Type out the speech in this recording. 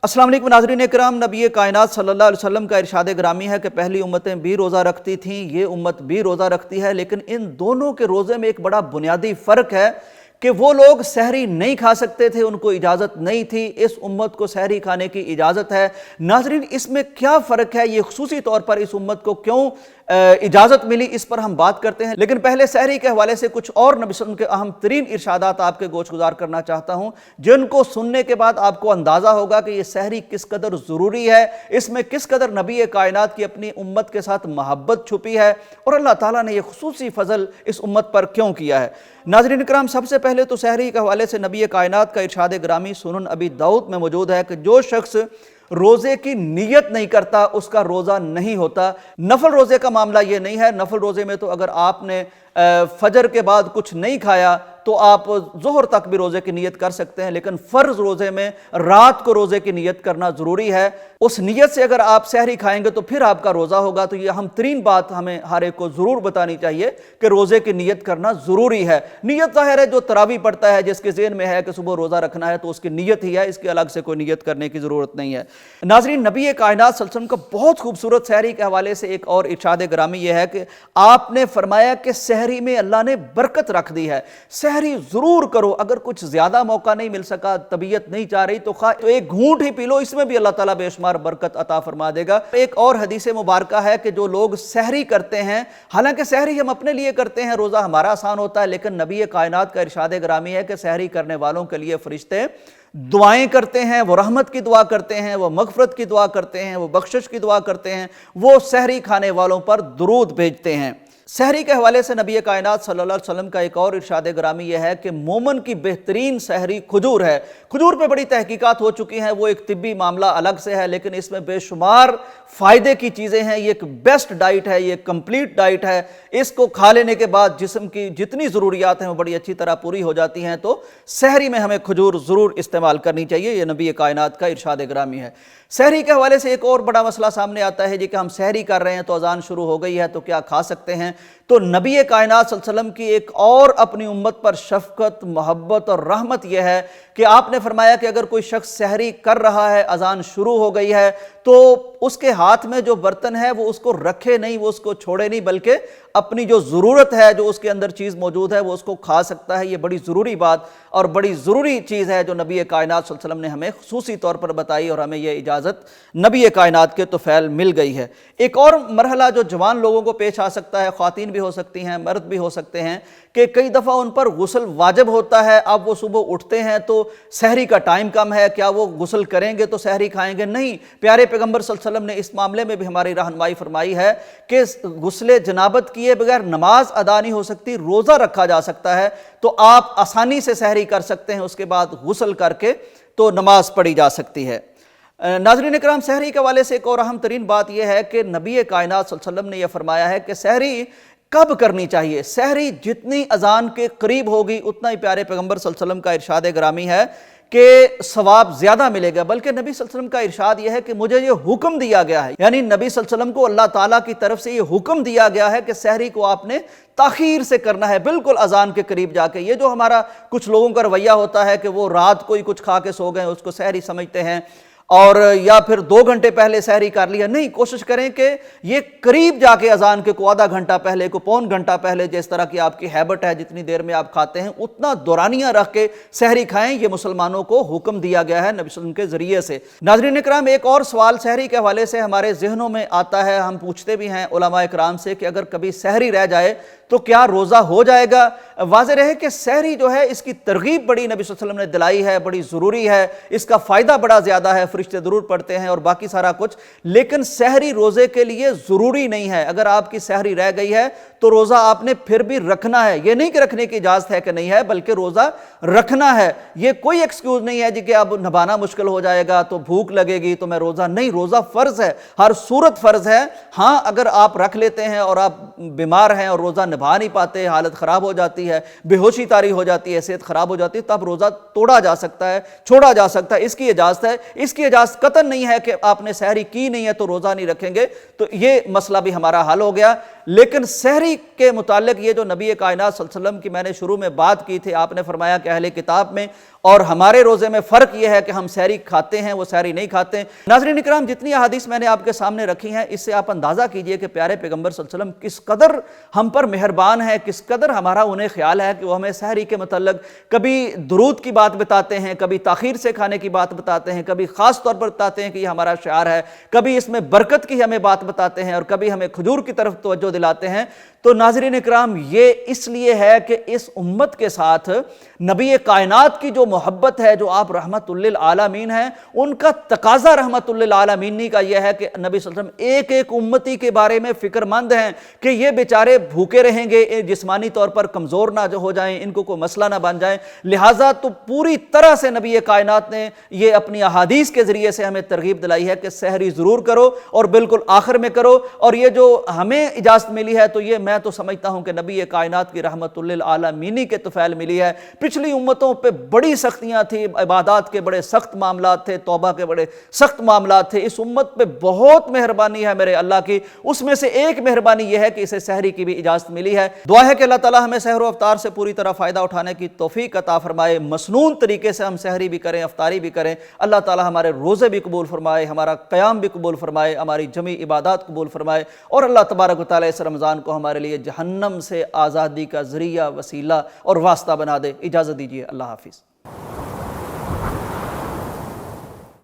अस्सलाम वालेकुम नाज़रीन इकराम, नबी कायनात सल्लल्लाहु अलैहि वसल्लम का इरशाद ग्रामी है कि पहली उम्मतें भी रोज़ा रखती थीं, ये उम्मत भी रोज़ा रखती है, लेकिन इन दोनों के रोज़े में एक बड़ा बुनियादी फ़र्क है कि वो लोग सहरी नहीं खा सकते थे, उनको इजाज़त नहीं थी। इस उम्मत को सहरी खाने की इजाज़त है। नाज़रीन, इसमें क्या फ़र्क है, ये खुसूसी तौर पर इस उम्मत को क्यों इजाज़त मिली, इस पर हम बात करते हैं। लेकिन पहले सहरी के हवाले से कुछ और नबी सल्लल्लाहु अलैहि वसल्लम के अहम तरीन इरशादात आपके गोश गुजार करना चाहता हूँ, जिनको सुनने के बाद आपको अंदाज़ा होगा कि ये सहरी किस कदर ज़रूरी है, इसमें किस कदर नबी कायनात की अपनी उम्मत के साथ मोहब्बत छुपी है और अल्लाह ताला ने यह खुसूसी फ़ज़ल इस उम्मत पर क्यों किया है। नाज़रीन इकराम, सबसे पहले तो सहरी के हवाले से नबी कायनात का इरशाद ग्रामी सुनन अबी दाऊद में मौजूद है कि जो शख्स रोज़े की नीयत नहीं करता उसका रोज़ा नहीं होता। नफल रोज़े का मामला ये नहीं है। नफल रोज़े में तो अगर आपने फजर के बाद कुछ नहीं खाया तो आप ज़ोहर तक भी रोज़े की नीयत कर सकते हैं, लेकिन फ़र्ज़ रोज़े में रात को रोज़े की नीयत करना ज़रूरी है। उस नीयत से अगर आप सहरी खाएंगे तो फिर आपका रोज़ा होगा। तो ये अहम तरीन बात हमें हर एक को ज़रूर बतानी चाहिए कि रोज़े की नीयत करना ज़रूरी है। नीयत ज़ाहिर है, जो तरावी पढ़ता है, जिसके ज़हन में है कि सुबह रोज़ा रखना है, तो उसकी नीयत ही है, इसकी अलग से कोई नीयत करने की ज़रूरत नहीं है। नाज़रीन, नबी कायनात सल्लल्लाहु अलैहि वसल्लम का बहुत खूबसूरत सहरी के हवाले से एक और इरशाद ग्रामी यह है कि आपने फरमाया कि सहरी में अल्लाह ने बरकत रख दी है, सहरी ज़रूर करो। अगर कुछ ज़्यादा मौका नहीं मिल सका, तबीयत नहीं चाह रही, तो एक घूंट ही पी लो, इसमें भी अल्लाह ताला बेशुमार बरकत अता फरमा देगा। एक और हदीस मुबारका है कि जो लोग सहरी करते हैं, हालांकि सहरी हम अपने लिए करते हैं, रोज़ा हमारा आसान होता है, लेकिन नबी कायनात का इरशाद ग्रामी है कि सहरी करने वालों के लिए फरिश्ते दुआएं करते हैं, वो रहमत की दुआ करते हैं, वो मगफरत की दुआ करते हैं, वो बख्शिश की दुआ करते हैं, वो सहरी खाने वालों पर दुरूद भेजते हैं। सहरी के हवाले से नबी कायनात सल्लल्लाहु अलैहि वसल्लम का एक और इरशाद ग्रामी यह है कि मोमन की बेहतरीन सहरी खजूर है। खजूर पे बड़ी तहकीकात हो चुकी हैं, वो एक तिब्बी मामला अलग से है, लेकिन इसमें बेशुमार फ़ायदे की चीज़ें हैं। ये एक बेस्ट डाइट है, ये कंप्लीट डाइट है। इसको खा लेने के बाद जिस्म की जितनी ज़रूरियात हैं वो बड़ी अच्छी तरह पूरी हो जाती हैं। तो सहरी में हमें खजूर ज़रूर इस्तेमाल करनी चाहिए, ये नबी कायनात का इरशाद ग्रामी है। सहरी के हवाले से एक और बड़ा मसला सामने आता है जी कि हम सहरी कर रहे हैं तो अजान शुरू हो गई है तो क्या खा सकते हैं। तो नबी कायनात सल्लल्लाहु अलैहि वसल्लम की एक और अपनी उम्मत पर शफकत, मोहब्बत और रहमत यह है कि आपने फरमाया कि अगर कोई शख्स सहरी कर रहा है, अजान शुरू हो गई है, तो उसके हाथ में जो बर्तन है वो उसको रखे नहीं, वो उसको छोड़े नहीं, बल्कि अपनी जो ज़रूरत है, जो उसके अंदर चीज़ मौजूद है, वो उसको खा सकता है। ये बड़ी ज़रूरी बात और बड़ी ज़रूरी चीज़ है जो नबी कायनात सल्लल्लाहु अलैहि वसल्लम ने हमें खुसूसी तौर पर बताई और हमें यह इजाज़त नबी कायनात के तोफ़ैल मिल गई है। एक और मरहला जो जवान लोगों को पेश आ सकता है, ख़वातीन भी हो सकती हैं, मर्द भी हो सकते हैं, कि कई दफ़ा उन पर गुस्ल वाजिब होता है। अब वो सुबह उठते हैं तो सहरी का टाइम कम है, क्या वो गुस्ल करेंगे तो सहरी खाएंगे? नहीं। प्यारे पैगम्बर सल्लल्लाहु अलैहि वसल्लम ने इस मामले में भी हमारी रहनुमाई फरमाई है कि गुस्ले जनाबत किए बगैर नमाज अदा नहीं हो सकती, रोज़ा रखा जा सकता है। तो आप आसानी से सहरी कर सकते हैं, उसके बाद गुस्ल करके तो नमाज पढ़ी जा सकती है। नाज़रीन इकराम, सहरी के हवाले से एक और अहम तरीन बात यह है कि नबी कायनात सल्लल्लाहु अलैहि वसल्लम ने यह फरमाया है कि सहरी कब करनी चाहिए। सहरी जितनी अजान के करीब होगी उतना ही प्यारे पैगम्बर सल्लल्लाहु अलैहि वसल्लम का इरशाद ग्रामी है कि सवाब ज्यादा मिलेगा। बल्कि नबी सल्लल्लाहु अलैहि वसल्लम का इरशाद यह है कि मुझे ये हुक्म दिया गया है, यानी नबी सल्लल्लाहु अलैहि वसल्लम को अल्लाह ताला की तरफ से ये हुक्म दिया गया है कि सहरी को आपने ताखीर से करना है, बिल्कुल अजान के करीब जाके। ये जो हमारा कुछ लोगों का रवैया होता है कि वो रात को ही कुछ खा के सो गए, उसको सहरी समझते हैं, और या फिर 2 घंटे पहले सहरी कर लिया। नहीं, कोशिश करें कि ये करीब जाके अजान के को आधा घंटा पहले, को पौन घंटा पहले, जिस तरह की आपकी हैबिट है, जितनी देर में आप खाते हैं उतना दौरानिया रख के सहरी खाएं। ये मुसलमानों को हुक्म दिया गया है नबी सल्लल्लाहु अलैहि वसल्लम के जरिए से। नाज़रीन इकराम, एक और सवाल सहरी के हवाले से हमारे जहनों में आता है, हम पूछते भी हैं उलमा इकराम से कि अगर कभी सहरी रह जाए तो क्या रोज़ा हो जाएगा? वाज़ेह रहे कि सहरी जो है इसकी तरगीब बड़ी नबी सल्लल्लाहु अलैहि वसल्लम ने दिलाई है, बड़ी ज़रूरी है, इसका फ़ायदा बड़ा ज़्यादा है, फरिश्ते ज़रूर पढ़ते हैं और बाकी सारा कुछ, लेकिन सहरी रोज़े के लिए ज़रूरी नहीं है। अगर आपकी सहरी रह गई है तो रोज़ा आपने फिर भी रखना है। ये नहीं कि रखने की इजाज़त है कि नहीं है, बल्कि रोज़ा रखना है। ये कोई एक्सक्यूज़ नहीं है जी कि अब नभाना मुश्किल हो जाएगा तो भूख लगेगी तो मैं रोज़ा नहीं। रोज़ा फ़र्ज़ है, हर सूरत फ़र्ज़ है। हाँ, अगर आप रख लेते हैं और आप बीमार हैं और रोज़ा निभा नहीं पाते, हालत ख़राब हो जाती है, बेहोशी तारी हो जाती है, सेहत ख़राब हो जाती है, तब रोज़ा तोड़ा जा सकता है, छोड़ा जा सकता है, इसकी इजाज़त है। इसकी इजाज़त कतन नहीं है कि आपने सहरी की नहीं है तो रोज़ा नहीं रखेंगे। तो ये मसला भी हमारा हल हो गया। لیکن سحری کے متعلق یہ جو نبی کائنات صلی اللہ علیہ وسلم کی میں نے شروع میں بات کی تھی، آپ نے فرمایا کہ اہل کتاب میں اور ہمارے روزے میں فرق یہ ہے کہ ہم سحری کھاتے ہیں، وہ سحری نہیں کھاتے ہیں۔ ناظرین اکرام، جتنی احادیث میں نے آپ کے سامنے رکھی ہیں، اس سے آپ اندازہ کیجئے کہ پیارے پیغمبر صلی اللہ علیہ وسلم کس قدر ہم پر مہربان ہے، کس قدر ہمارا انہیں خیال ہے کہ وہ ہمیں سحری کے متعلق کبھی درود کی بات بتاتے ہیں، کبھی تاخیر سے کھانے کی بات بتاتے ہیں، کبھی خاص طور پر بتاتے ہیں کہ یہ ہمارا شعار ہے، کبھی اس میں برکت کی ہمیں بات بتاتے ہیں، اور کبھی ہمیں کھجور کی طرف توجہ دلاتے ہیں۔ تو ناظرین اکرام، یہ اس لیے ہے کہ اس امت کے ساتھ نبی کائنات کی جو محبت ہے، جو آپ رحمت للعالمین ہیں، ان کا تقاضا رحمت للعالمین کا یہ ہے کہ نبی صلی اللہ علیہ وسلم ایک ایک امتی کے بارے میں فکر مند ہیں کہ یہ بیچارے بھوکے رہیں گے، جسمانی طور پر کمزور نہ ہو جائیں، ان کو کوئی مسئلہ نہ بن جائیں۔ لہٰذا تو پوری طرح سے نبی کائنات نے یہ اپنی احادیث کے ذریعے سے ہمیں ترغیب دلائی ہے کہ سحری ضرور کرو، اور بالکل آخر میں کرو۔ اور یہ جو ہمیں اجازت ملی ہے، تو یہ میں تو سمجھتا ہوں کہ نبی کائنات کی رحمت للعالمین کے طفیل ملی ہے۔ پچھلی امتوں پہ بڑی سختیاں تھیں، عبادات کے بڑے سخت معاملات تھے، توبہ کے بڑے سخت معاملات تھے۔ اس امت پہ بہت مہربانی ہے میرے اللہ کی، اس میں سے ایک مہربانی یہ ہے کہ اسے سحری کی بھی اجازت ملی ہے۔ دعا ہے کہ اللہ تعالی ہمیں سحر و افطار سے پوری طرح فائدہ اٹھانے کی توفیق عطا فرمائے، مسنون طریقے سے ہم سحری بھی کریں، افطاری بھی کریں۔ اللہ تعالی ہمارے روزے بھی قبول فرمائے، ہمارا قیام بھی قبول فرمائے، ہماری جمی عبادات قبول فرمائے، اور اللہ تبارک و تعالی اس رمضان کو ہمارے لیے جہنم سے آزادی کا ذریعہ، وسیلہ اور واسطہ بنا دے۔ اجازت دیجیے، اللہ حافظ۔